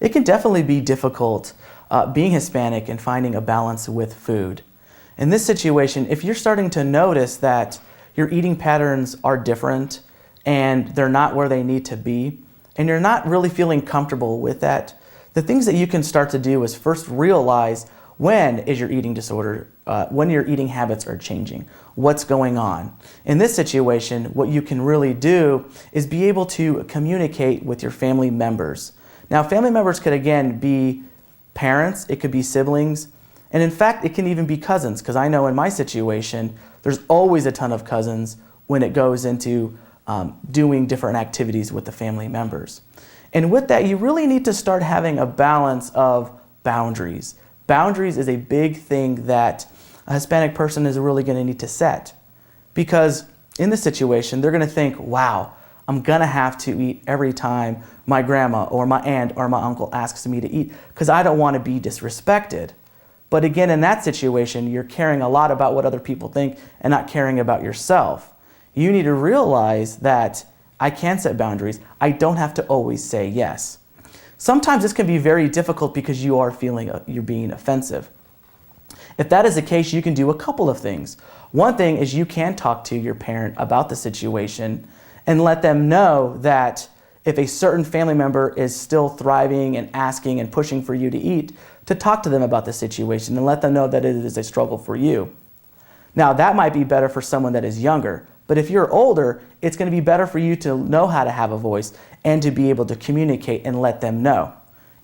it can definitely be difficult being Hispanic and finding a balance with food. In this situation, if you're starting to notice that your eating patterns are different and they're not where they need to be, and you're not really feeling comfortable with that, the things that you can start to do is first realize when is your eating disorder, when your eating habits are changing, what's going on. In this situation, what you can really do is be able to communicate with your family members. Now, family members could again be parents, it could be siblings, and in fact, it can even be cousins, because I know in my situation, there's always a ton of cousins when it goes into doing different activities with the family members. And with that, you really need to start having a balance of boundaries. Boundaries is a big thing that a Hispanic person is really going to need to set, because in this situation, they're going to think, wow, I'm going to have to eat every time my grandma or my aunt or my uncle asks me to eat because I don't want to be disrespected. But again, in that situation, you're caring a lot about what other people think and not caring about yourself. You need to realize that I can set boundaries. I don't have to always say yes. Sometimes this can be very difficult because you are feeling you're being offensive. If that is the case, you can do a couple of things. One thing is you can talk to your parent about the situation and let them know that if a certain family member is still thriving and asking and pushing for you to eat, to talk to them about the situation and let them know that it is a struggle for you. Now, that might be better for someone that is younger, but if you're older, it's going to be better for you to know how to have a voice and to be able to communicate and let them know.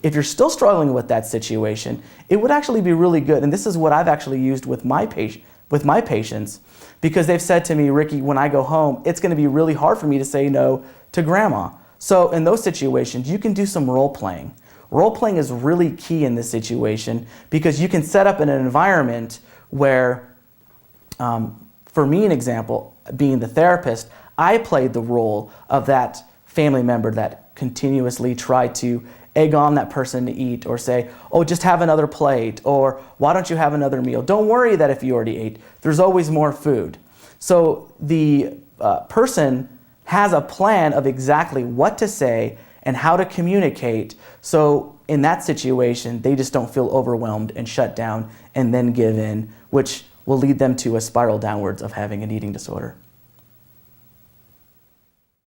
If you're still struggling with that situation, it would actually be really good, and this is what I've actually used with my patients, because they've said to me, Ricky, when I go home, it's going to be really hard for me to say no to grandma. So in those situations, you can do some role playing. Role playing is really key in this situation because you can set up in an environment where, for me, an example, being the therapist, I played the role of that family member that continuously tried to egg on that person to eat or say, oh, just have another plate, or why don't you have another meal? Don't worry that if you already ate, there's always more food. So the person has a plan of exactly what to say and how to communicate. So in that situation, they just don't feel overwhelmed and shut down and then give in, which will lead them to a spiral downwards of having an eating disorder.